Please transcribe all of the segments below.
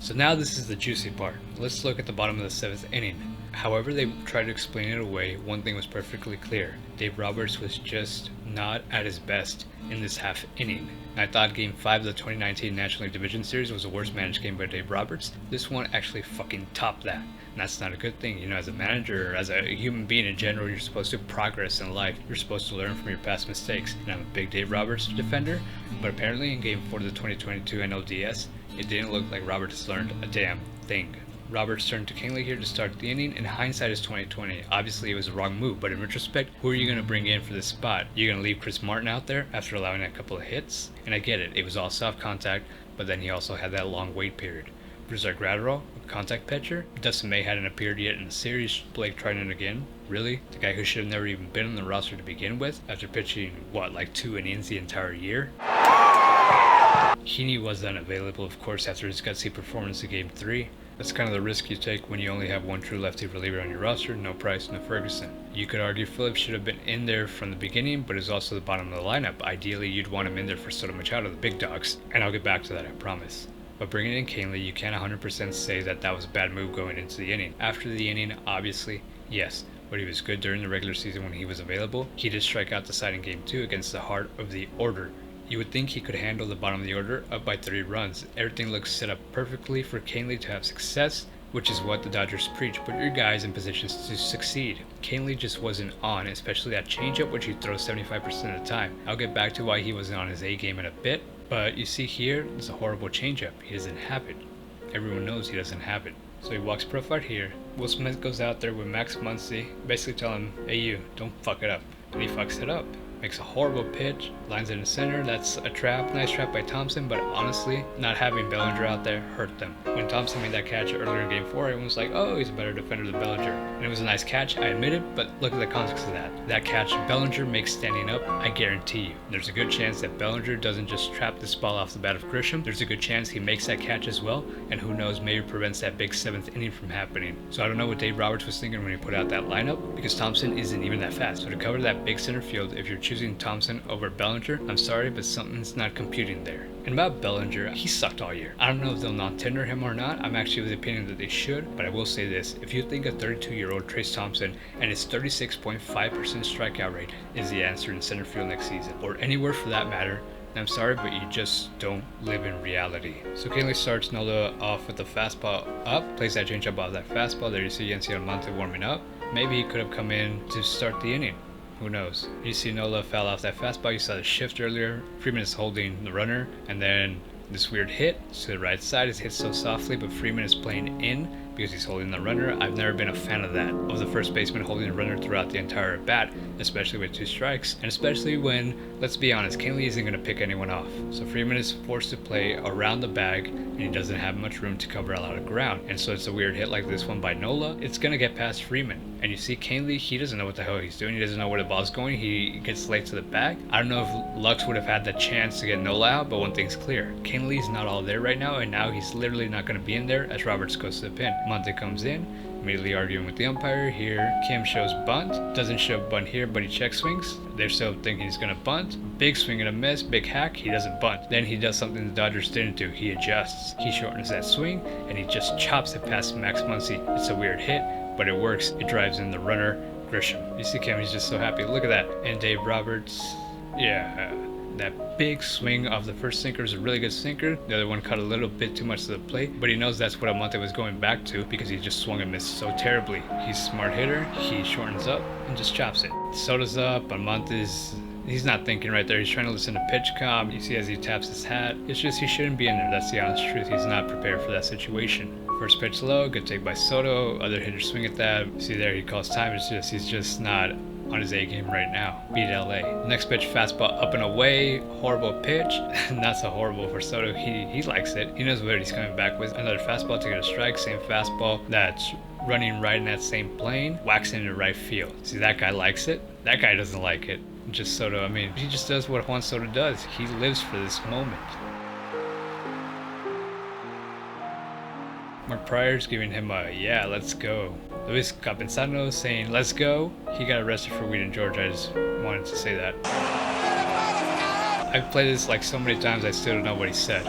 So now this is the juicy part. Let's look at the bottom of the 7th inning. However they tried to explain it away, one thing was perfectly clear. Dave Roberts was just not at his best in this half inning. I thought Game 5 of the 2019 National League Division Series was the worst managed game by Dave Roberts. This one actually fucking topped that. And that's not a good thing. You know, as a manager, or as a human being in general, you're supposed to progress in life. You're supposed to learn from your past mistakes. And I'm a big Dave Roberts defender, but apparently in Game 4 of the 2022 NLDS, it didn't look like Roberts learned a damn thing. Roberts turned to Kahnle here to start the inning, and hindsight is 2020. Obviously it was a wrong move, but in retrospect, who are you going to bring in for this spot? You're going to leave Chris Martin out there after allowing a couple of hits? And I get it, it was all soft contact, but then he also had that long wait period. Brusdar Graterol, a contact pitcher. Dustin May hadn't appeared yet in the series. Blake Trinan again. Really? The guy who should have never even been on the roster to begin with, after pitching, what, like 2 innings the entire year? Heaney was unavailable, of course, after his gutsy performance in Game 3. That's kind of the risk you take when you only have one true lefty reliever on your roster, no Price, no Ferguson. You could argue Phillips should have been in there from the beginning, but is also the bottom of the lineup. Ideally, you'd want him in there for Soto Machado, the big dogs, and I'll get back to that, I promise. But bringing in Kahnle, you can't 100% say that that was a bad move going into the inning. After the inning, obviously, yes, but he was good during the regular season when he was available. He did strike out the side in Game 2 against the heart of the order. You would think he could handle the bottom of the order up by 3 runs. Everything looks set up perfectly for Kahnle to have success, which is what the Dodgers preach. Put your guys in positions to succeed. Kahnle just wasn't on, especially that changeup, which he throws 75% of the time. I'll get back to why he wasn't on his A game in a bit, but you see here, it's a horrible changeup. He doesn't have it. Everyone knows he doesn't have it. So he walks Profile here. Will Smith goes out there with Max Muncy, basically telling him, hey you, don't fuck it up. And he fucks it up. Makes a horrible pitch, lines it in the center. That's a trap, nice trap by Thompson, but honestly, not having Bellinger out there hurt them. When Thompson made that catch earlier in Game 4, everyone was like, oh, he's a better defender than Bellinger. And it was a nice catch, I admit it, but look at the context of that. That catch Bellinger makes standing up, I guarantee you. There's a good chance that Bellinger doesn't just trap this ball off the bat of Grisham. There's a good chance he makes that catch as well, and who knows, maybe prevents that big 7th inning from happening. So I don't know what Dave Roberts was thinking when he put out that lineup, because Thompson isn't even that fast. So to cover that big center field, if you're choosing Thompson over Bellinger, I'm sorry, but something's not computing there. And about Bellinger, he sucked all year. I don't know if they'll non-tender him or not. I'm actually of the opinion that they should, but I will say this. If you think a 32-year-old Trayce Thompson and his 36.5% strikeout rate is the answer in center field next season, or anywhere for that matter, I'm sorry, but you just don't live in reality. So Kahnle starts Nola off with the fastball up, plays that changeup off that fastball. There you see Yency Almonte warming up. Maybe he could have come in to start the inning. Who knows? You see Nola foul off that fastball. You saw the shift earlier. Freeman is holding the runner, and then this weird hit to the right side is hit so softly, but Freeman is playing in because he's holding the runner. I've never been a fan of that, of the first baseman holding the runner throughout the entire at bat, especially with 2 strikes, and especially when, let's be honest, Kahnle isn't going to pick anyone off. So Freeman is forced to play around the bag, and he doesn't have much room to cover a lot of ground. And so it's a weird hit like this one by Nola. It's going to get past Freeman. And you see Kahnle, he doesn't know what the hell he's doing. He doesn't know where the ball's going. He gets late to the bag. I don't know if Lux would have had the chance to get Nola out, but one thing's clear. Kahnle's not all there right now, and now he's literally not going to be in there as Roberts goes to the pin. Monte comes in, immediately arguing with the umpire. Here, Kim shows bunt. Doesn't show bunt here, but he check swings. They're still thinking he's going to bunt. Big swing and a miss, big hack. He doesn't bunt. Then he does something the Dodgers didn't do. He adjusts. He shortens that swing, and he just chops it past Max Muncy. It's a weird hit, but it works. It drives in the runner, Grisham. You see Kim, he's just so happy. Look at that. And Dave Roberts, yeah, that big swing of the first sinker is a really good sinker. The other one cut a little bit too much to the plate, but he knows that's what Almonte was going back to because he just swung and missed so terribly. He's a smart hitter. He shortens up and just chops it. Soto's up. Almonte's, he's not thinking right there. He's trying to listen to pitch comp. You see as he taps his hat. It's just he shouldn't be in there. That's the honest truth. He's not prepared for that situation. First pitch low, good take by Soto. Other hitters swing at that. See there, he calls time. It's just he's just not on his A game right now. Beat LA. Next pitch, fastball up and away. Horrible pitch. Not so horrible for Soto. He likes it. He knows what he's coming back with. Another fastball to get a strike. Same fastball that's running right in that same plane. Whacks into right field. See, that guy likes it. That guy doesn't like it. Just Soto. I mean, he just does what Juan Soto does. He lives for this moment. Mark Pryor's giving him a, yeah, let's go. Luis Capensano saying, let's go. He got arrested for weed in Georgia. I just wanted to say that. I've played this like so many times, I still don't know what he said.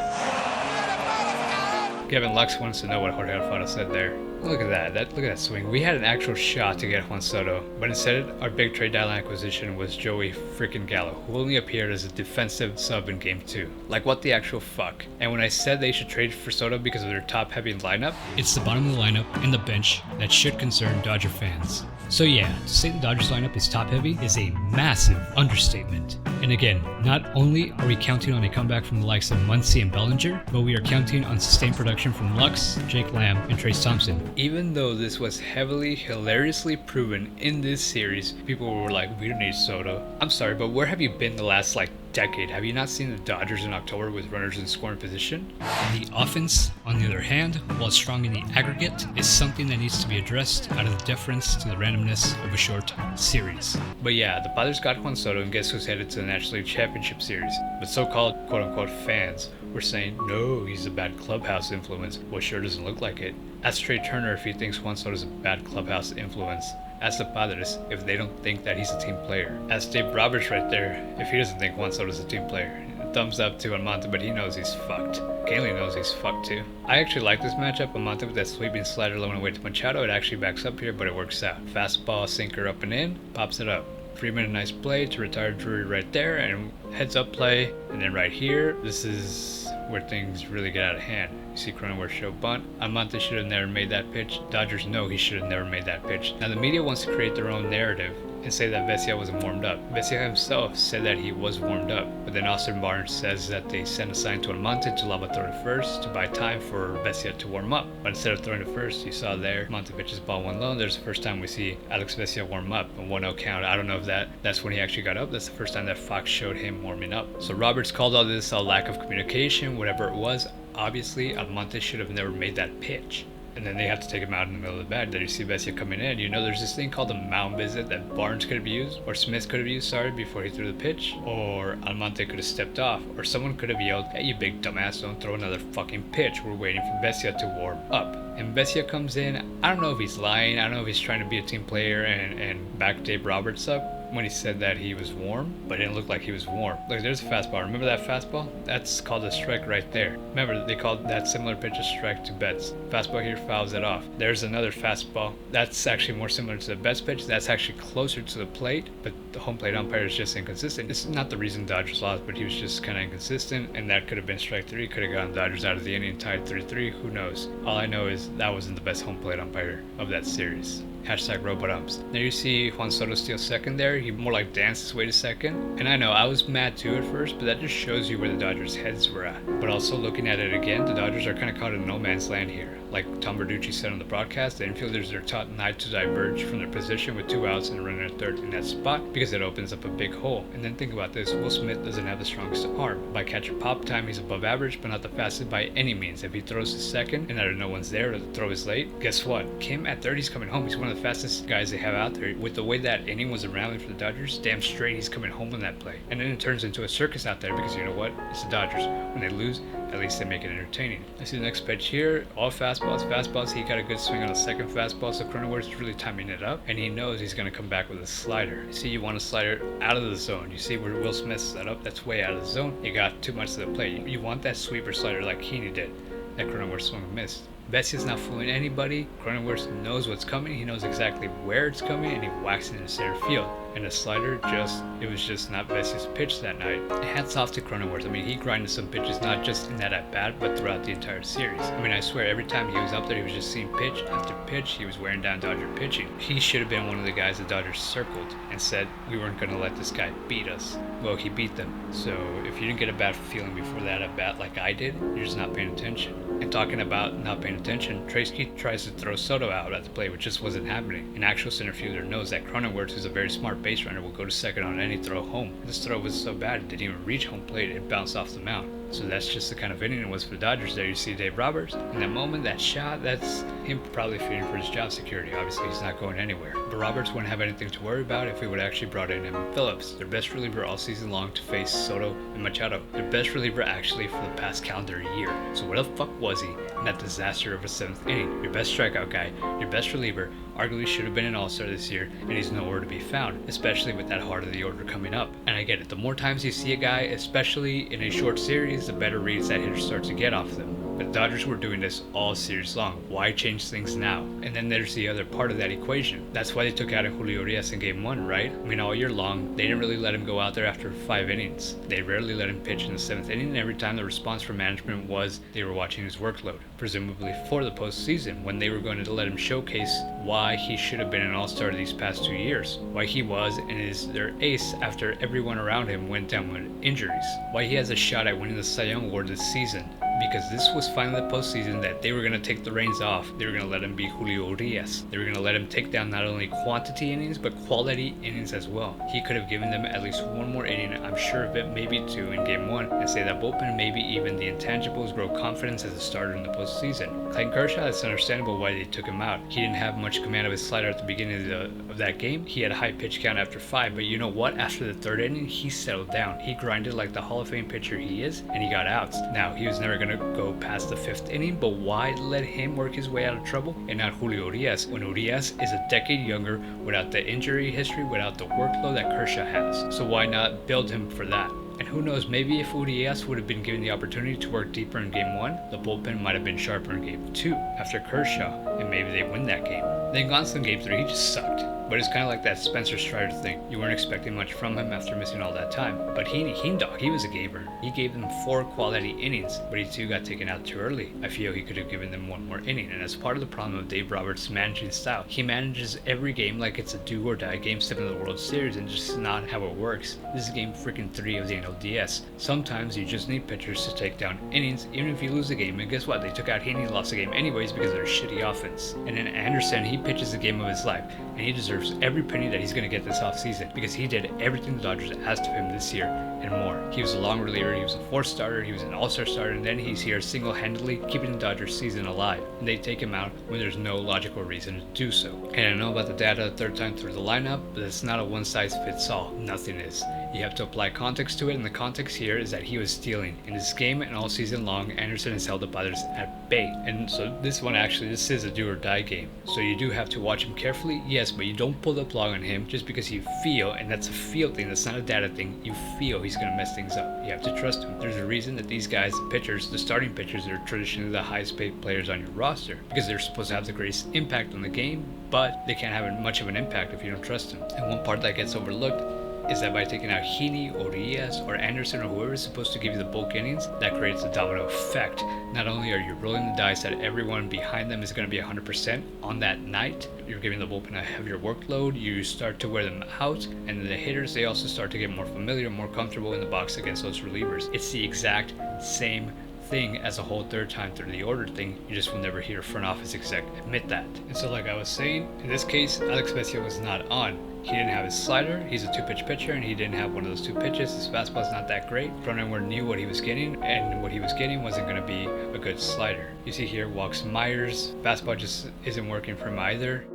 Kevin Lux wants to know what Jorge Alfaro said there. Look at that. Look at that swing. We had an actual shot to get Juan Soto, but instead our big trade deadline acquisition was Joey freaking Gallo, who only appeared as a defensive sub in game 2. Like, what the actual fuck? And when I said they should trade for Soto because of their top-heavy lineup, it's the bottom of the lineup and the bench that should concern Dodger fans. So yeah, to say the Dodgers lineup is top-heavy is a massive understatement. And again, not only are we counting on a comeback from the likes of Muncy and Bellinger, but we are counting on sustained production from Lux, Jake Lamb, and Trayce Thompson. Even though this was hilariously proven in this series, people were like, we don't need Soto. I'm sorry, but where have you been the last decade? Have you not seen the Dodgers in October with runners in scoring position? The offense, on the other hand, while strong in the aggregate, is something that needs to be addressed out of the deference to the randomness of a short series. But yeah, the Padres got Juan Soto, and guess who's headed to the National League Championship Series? But so-called quote-unquote fans were saying, no, he's a bad clubhouse influence. Well, sure doesn't look like it. Ask Trea Turner if he thinks Juan Soto is a bad clubhouse influence. Ask the Padres if they don't think that he's a team player. Ask Dave Roberts right there if he doesn't think Juan Soto is a team player. Thumbs up to Almonte, but he knows he's fucked. Kahnle knows he's fucked too. I actually like this matchup. Almonte with that sweeping slider low and away to Machado. It actually backs up here, but it works out. Fastball, sinker up and in, pops it up. Freeman, a nice play to retire Drury right there, and heads up play. And then right here, this is where things really get out of hand. You see Cronenworth show bunt. Almonte should have never made that pitch. Dodgers know he should have never made that pitch. Now the media wants to create their own narrative and say that Vesia wasn't warmed up. Vesia himself said that he was warmed up, but then Austin Barnes says that they sent a sign to Almonte to Lava throw to first to buy time for Vesia to warm up. But instead of throwing to first, you saw there, Almonte pitches ball 1 low. There's the first time we see Alex Vesia warm up, a 1-0 count. I don't know if that's when he actually got up. That's the first time that Fox showed him warming up. So Roberts called all this a lack of communication, whatever it was. Obviously, Almonte should have never made that pitch. And then they have to take him out in the middle of the bag. There you see Vesia coming in. You know, there's this thing called a mound visit that Barnes could have used, or Smith could have used, before he threw the pitch. Or Almonte could have stepped off, or someone could have yelled, hey, you big dumbass, don't throw another fucking pitch. We're waiting for Vesia to warm up. And Vesia comes in. I don't know if he's lying. I don't know if he's trying to be a team player and back Dave Roberts up when he said that he was warm, but it didn't look like he was warm. Look, there's a fastball. Remember that fastball? That's called a strike right there. Remember, they called that similar pitch a strike to Betts. Fastball here fouls it off. There's another fastball. That's actually more similar to the Betts pitch. That's actually closer to the plate, but the home plate umpire is just inconsistent. It's not the reason Dodgers lost, but he was just kind of inconsistent, and that could have been strike 3. Could have gotten Dodgers out of the inning, tied 3-3. Who knows? All I know is that wasn't the best home plate umpire of that series. Hashtag robot umps. There you see Juan Soto steal second there. He more like danced his way to second. And I know I was mad too at first, but that just shows you where the Dodgers' heads were at. But also looking at it again, the Dodgers are kind of caught in no man's land here. Like Tom Verducci said on the broadcast, the infielders are taught not to diverge from their position with 2 outs and a runner at third in that spot because it opens up a big hole. And then think about this, Will Smith doesn't have the strongest arm. By catcher pop time, he's above average, but not the fastest by any means. If he throws to second and no one's there or the throw is late, guess what? Kim at third, he's coming home. He's one of the fastest guys they have out there. With the way that inning was rallying for the Dodgers, damn straight he's coming home on that play. And then it turns into a circus out there because you know what? It's the Dodgers. When they lose, at least they make it entertaining. I see the next pitch here, all fastballs. He got a good swing on the second fastball, so Cronenworth is really timing it up, and he knows he's going to come back with a slider. You see, you want a slider out of the zone. You see where Will Smith set up, that's way out of the zone. You got too much to the plate. You want that sweeper slider like Kahnle did, that Cronenworth swung and missed. Vesia's not fooling anybody. Cronenworth knows what's coming. He knows exactly where it's coming, and he whacks it into center field. And the slider it was just not Vesia's pitch that night. Hats off to Cronenworth. I mean, he grinded some pitches, not just in that at-bat, but throughout the entire series. I mean, I swear, every time he was up there, he was just seeing pitch after pitch. He was wearing down Dodger pitching. He should have been one of the guys the Dodgers circled and said, we weren't going to let this guy beat us. Well, he beat them. So if you didn't get a bad feeling before that at-bat like I did, you're just not paying attention. And talking about not paying attention, Trayce tries to throw Soto out at the plate, which just wasn't happening. An actual center fielder knows that Cronenworth, who's a very smart base runner, will go to second on any throw home. This throw was so bad it didn't even reach home plate, it bounced off the mound. So that's just the kind of inning it was for the Dodgers. There you see Dave Roberts. In that moment, that shot, that's him probably fearing for his job security. Obviously, he's not going anywhere. But Roberts wouldn't have anything to worry about if we would actually brought in Evan Phillips, their best reliever all season long to face Soto and Machado. Their best reliever actually for the past calendar year. So where the fuck was he in that disaster of a 7th inning? Your best strikeout guy, your best reliever, arguably should have been an all-star this year, and he's nowhere to be found, especially with that heart of the order coming up. And I get it, the more times you see a guy, especially in a short series, the better reads that hitter starts to get off them. But the Dodgers were doing this all series long. Why change things now? And then there's the other part of that equation. That's why they took out Julio Urias in game 1, right? I mean, all year long, they didn't really let him go out there after 5 innings. They rarely let him pitch in the 7th inning, and every time the response from management was they were watching his workload, presumably for the postseason, when they were going to let him showcase why he should have been an all-star these past 2 years, why he was and is their ace after everyone around him went down with injuries, why he has a shot at winning the Cy Young Award this season. Because this was finally the postseason that they were going to take the reins off. They were going to let him be Julio Urias. They were going to let him take down not only quantity innings, but quality innings as well. He could have given them at least one more inning, I'm sure of it, maybe 2 in game 1, and say that bullpen, maybe even the intangibles, grow confidence as a starter in the postseason. Clayton Kershaw, it's understandable why they took him out. He didn't have much command of his slider at the beginning of that game. He had a high pitch count after 5, but you know what? After the 3rd inning, he settled down. He grinded like the Hall of Fame pitcher he is, and he got outs. Now, he was never going to go past the 5th inning, but why let him work his way out of trouble and not Julio Urias when Urias is a decade younger, without the injury history, without the workload that Kershaw has? So why not build him for that? And who knows, maybe if Urias would have been given the opportunity to work deeper in game 1, the bullpen might have been sharper in game 2 after Kershaw, and maybe they win that game. Then Gonsolin in game 3, he just sucked. But it's kind of like that Spencer Strider thing. You weren't expecting much from him after missing all that time. But he was a gamer. He gave them 4 quality innings, but he too got taken out too early. I feel he could have given them 1 more inning, and as part of the problem of Dave Roberts' managing style, he manages every game like it's a do or die game 7 of the World Series, and just not how it works. This is game freaking 3 of the NLDS. Sometimes you just need pitchers to take down innings, even if you lose the game, and guess what? They took out Heaney, lost the game anyways because of their shitty offense. And then Anderson, he pitches the game of his life, and he deserves every penny that he's going to get this offseason because he did everything the Dodgers asked of him this year and more. He was a long reliever, he was a 4th starter, he was an all-star starter, and then he's here single-handedly keeping the Dodgers season alive. And they take him out when there's no logical reason to do so. And I know about the data 3rd time through the lineup, but it's not a one-size-fits-all. Nothing is. You have to apply context to it, and the context here is that he was stealing. In this game and all season long, Anderson has held the Padres at bay. And so this is a do or die game. So you do have to watch him carefully, yes, but you don't pull the plug on him just because you feel, and that's a feel thing, that's not a data thing, you feel he's going to mess things up. You have to trust him. There's a reason that these guys, the pitchers, the starting pitchers, are traditionally the highest paid players on your roster because they're supposed to have the greatest impact on the game, but they can't have much of an impact if you don't trust them. And one part that gets overlooked is that by taking out Heaney or Urias or Anderson or whoever is supposed to give you the bulk innings, that creates a domino effect. Not only are you rolling the dice that everyone behind them is going to be 100% on that night, you're giving the bullpen a heavier workload, you start to wear them out, and the hitters, they also start to get more familiar, more comfortable in the box against those relievers. It's the exact same thing as a whole 3rd time through the order thing. You just will never hear a front office exec admit that. And so like I was saying, in this case, Alex Vesia was not on. He didn't have his slider, he's a 2-pitch pitcher, and he didn't have one of those 2 pitches. His fastball's not that great. Cronenworth knew what he was getting, and what he was getting wasn't going to be a good slider. You see here, walks Myers. Fastball just isn't working for him either.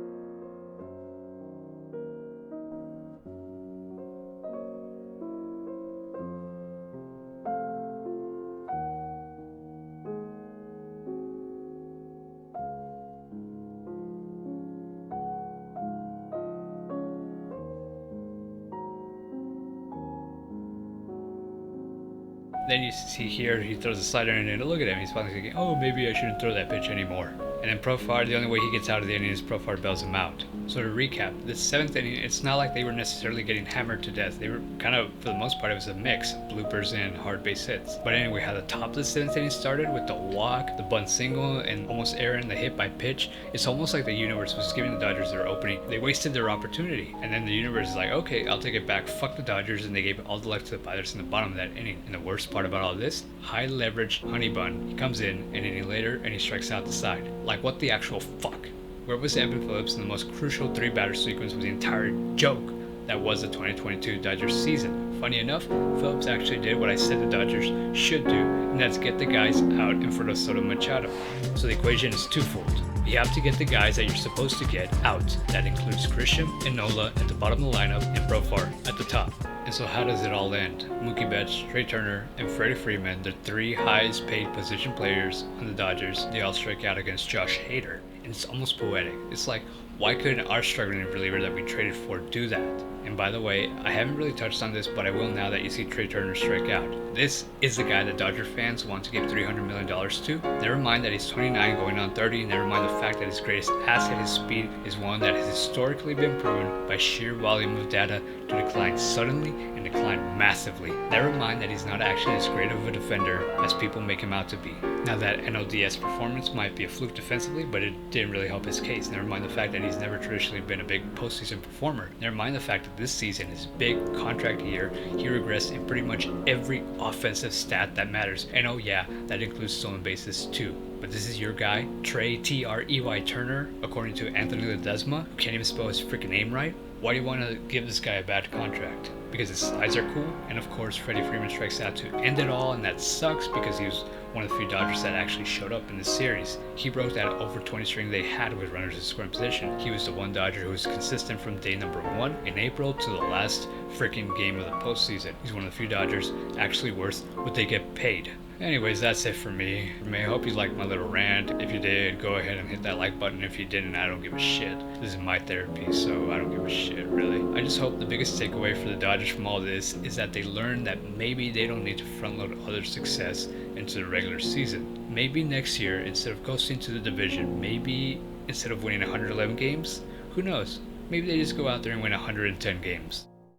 Then you see here, he throws a slider in, and look at him, he's finally thinking, oh, maybe I shouldn't throw that pitch anymore. And then Profar, the only way he gets out of the inning is Profar bails him out. So to recap, this 7th inning, it's not like they were necessarily getting hammered to death. They were kind of, for the most part, it was a mix, bloopers and hard base hits. But anyway, how the top of the 7th inning started with the walk, the bunt single, and almost erring the hit by pitch, it's almost like the universe was giving the Dodgers their opening. They wasted their opportunity. And then the universe is like, okay, I'll take it back, fuck the Dodgers, and they gave all the luck to the Padres in the bottom of that inning. And the worst part about all this, high leverage honey bun. He comes in an inning later and he strikes out the side. Like, what the actual fuck? Where was Evan Phillips in the most crucial 3-batter sequence of the entire joke that was the 2022 Dodgers season? Funny enough, Phillips actually did what I said the Dodgers should do, and that's get the guys out in front of Soto Machado. So the equation is twofold. You have to get the guys that you're supposed to get out. That includes Christian and Nola at the bottom of the lineup and Profar at the top. And so how does it all end? Mookie Betts, Trea Turner, and Freddie Freeman, the 3 highest paid position players on the Dodgers, they all strike out against Josh Hader. And it's almost poetic. It's like, Why couldn't our struggling reliever that we traded for do that? And by the way, I haven't really touched on this, but I will now that you see Trea Turner strike out. This is the guy that Dodger fans want to give $300 million to. Never mind that he's 29 going on 30, never mind the fact that his greatest asset, his speed, is one that has historically been proven by sheer volume of data to decline suddenly and decline massively. Never mind that he's not actually as great of a defender as people make him out to be. Now that NLDS performance might be a fluke defensively, but it didn't really help his case. Never mind the fact that he's never traditionally been a big postseason performer. Never mind the fact that this season, his big contract year, he regressed in pretty much every offensive stat that matters. And oh yeah, that includes stolen bases too. But this is your guy, Trea Turner, according to Anthony Ledesma, who can't even spell his freaking name right. Why do you want to give this guy a bad contract? Because his slides are cool, and of course Freeman strikes out to end it all, and that sucks because he was one of the few Dodgers that actually showed up in this series. He broke that over 20 string they had with runners in scoring position. He was the one Dodger who was consistent from day number 1 in April to the last freaking game of the postseason. He's one of the few Dodgers actually worth what they get paid. Anyways, that's it for me. I hope you liked my little rant. If you did, go ahead and hit that like button. If you didn't, I don't give a shit. This is my therapy, so I don't give a shit, really. I just hope the biggest takeaway for the Dodgers from all this is that they learn that maybe they don't need to front load other success into the regular season. Maybe next year, instead of coasting to the division, maybe instead of winning 111 games, who knows? Maybe they just go out there and win 110 games.